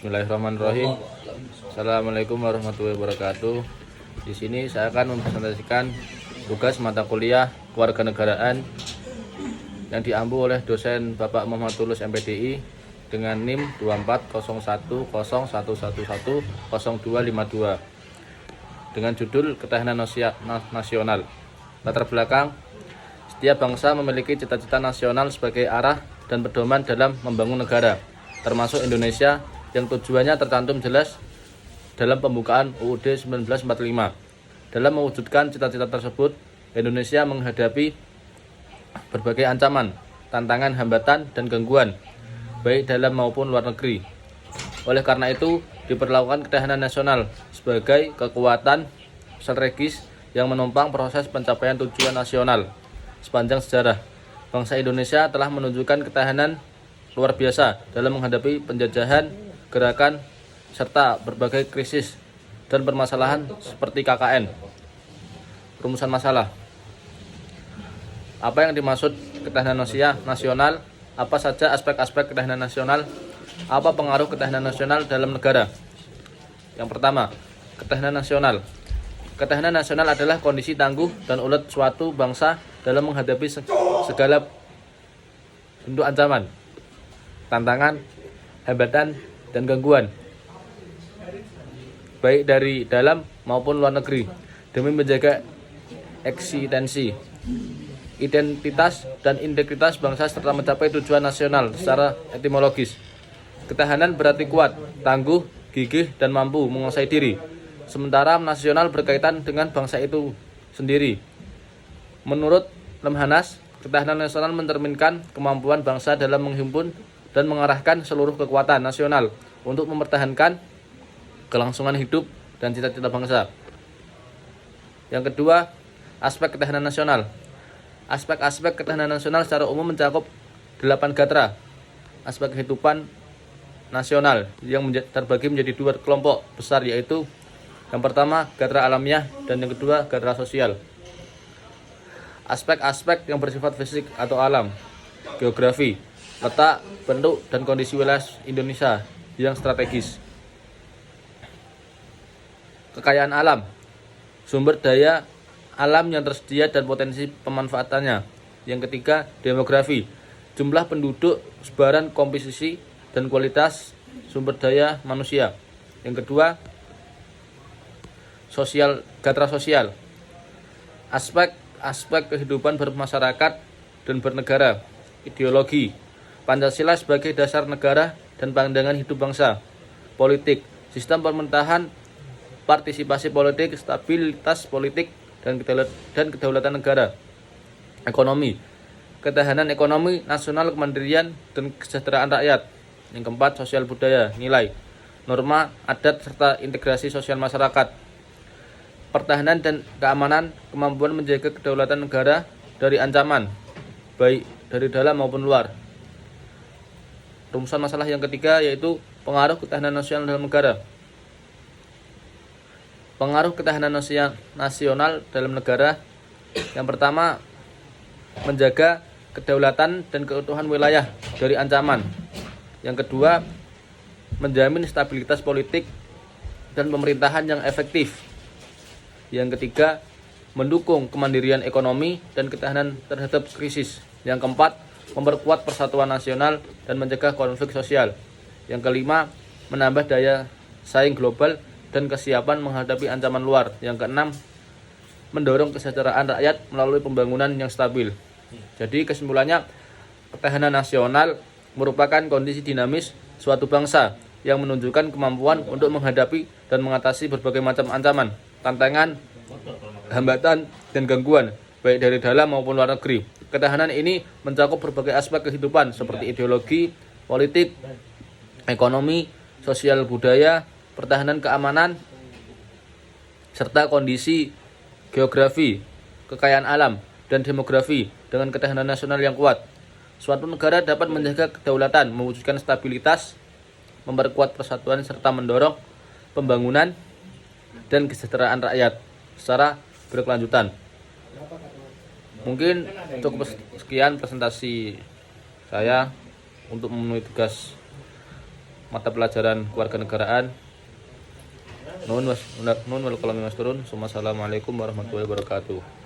Bismillahirrahmanirrahim. Assalamualaikum warahmatullahi wabarakatuh. Di sini saya akan mempresentasikan tugas mata kuliah kewarganegaraan yang diampu oleh dosen Bapak Muhammad Tulus MPDI dengan NIM 240101110252 dengan judul Ketahanan Nasional. Latar belakang: setiap bangsa memiliki cita-cita nasional sebagai arah dan pedoman dalam membangun negara, termasuk Indonesia, yang tujuannya tercantum jelas dalam pembukaan UUD 1945. Dalam mewujudkan cita-cita tersebut, Indonesia menghadapi berbagai ancaman, tantangan, hambatan, dan gangguan, baik dalam maupun luar negeri. Oleh karena itu, diperlakukan ketahanan nasional sebagai kekuatan strategis yang menopang proses pencapaian tujuan nasional. Sepanjang sejarah, bangsa Indonesia telah menunjukkan ketahanan luar biasa dalam menghadapi penjajahan, gerakan, serta berbagai krisis dan permasalahan seperti KKN. Rumusan masalah. Apa yang dimaksud ketahanan nasional? Apa saja aspek-aspek ketahanan nasional? Apa pengaruh ketahanan nasional dalam negara? Yang pertama, ketahanan nasional. Ketahanan nasional adalah kondisi tangguh dan ulet suatu bangsa dalam menghadapi segala bentuk ancaman, tantangan, hambatan, dan gangguan, baik dari dalam maupun luar negeri, demi menjaga eksistensi, identitas, dan integritas bangsa serta mencapai tujuan nasional secara etimologis. Ketahanan berarti kuat, tangguh, gigih, dan mampu menguasai diri. Sementara nasional berkaitan dengan bangsa itu sendiri. Menurut Lemhanas, ketahanan nasional mencerminkan kemampuan bangsa dalam menghimpun dan mengarahkan seluruh kekuatan nasional untuk mempertahankan kelangsungan hidup dan cita-cita bangsa. Yang kedua, aspek ketahanan nasional. Aspek-aspek ketahanan nasional secara umum mencakup 8 gatra aspek kehidupan nasional yang terbagi menjadi 2 kelompok besar, yaitu yang pertama gatra alamiah dan yang kedua gatra sosial. Aspek-aspek yang bersifat fisik atau alam, geografi, letak, bentuk, dan kondisi wilayah Indonesia yang strategis. Kekayaan alam, sumber daya alam yang tersedia dan potensi pemanfaatannya. Yang ketiga, demografi, jumlah penduduk, sebaran, komposisi, dan kualitas sumber daya manusia. Yang kedua, gatra sosial, aspek kehidupan bermasyarakat dan bernegara, ideologi, Pancasila sebagai dasar negara dan pandangan hidup bangsa, politik, sistem pemerintahan, partisipasi politik, stabilitas politik, dan kedaulatan negara, ekonomi, ketahanan ekonomi nasional, kemandirian, dan kesejahteraan rakyat. Yang keempat, sosial budaya, nilai, norma, adat, serta integrasi sosial masyarakat, pertahanan dan keamanan, kemampuan menjaga kedaulatan negara dari ancaman, baik dari dalam maupun luar. Rumusan masalah yang ketiga yaitu pengaruh ketahanan nasional dalam negara. Pengaruh ketahanan nasional dalam negara. Yang pertama, menjaga kedaulatan dan keutuhan wilayah dari ancaman. Yang kedua, menjamin stabilitas politik dan pemerintahan yang efektif. Yang ketiga, mendukung kemandirian ekonomi dan ketahanan terhadap krisis. Yang keempat, memperkuat persatuan nasional dan mencegah konflik sosial. Yang kelima, menambah daya saing global dan kesiapan menghadapi ancaman luar. Yang keenam, mendorong kesejahteraan rakyat melalui pembangunan yang stabil. Jadi kesimpulannya, ketahanan nasional merupakan kondisi dinamis suatu bangsa yang menunjukkan kemampuan untuk menghadapi dan mengatasi berbagai macam ancaman, tantangan, hambatan, dan gangguan, baik dari dalam maupun luar negeri. Ketahanan ini mencakup berbagai aspek kehidupan seperti ideologi, politik, ekonomi, sosial budaya, pertahanan keamanan, serta kondisi geografi, kekayaan alam, dan demografi. Dengan ketahanan nasional yang kuat, suatu negara dapat menjaga kedaulatan, mewujudkan stabilitas, memperkuat persatuan, serta mendorong pembangunan dan kesejahteraan rakyat secara berkelanjutan. Mungkin cukup sekian presentasi saya untuk memenuhi tugas mata pelajaran kewarganegaraan. Nuhun wal kalami mas turun. Assalamualaikum warahmatullahi wabarakatuh.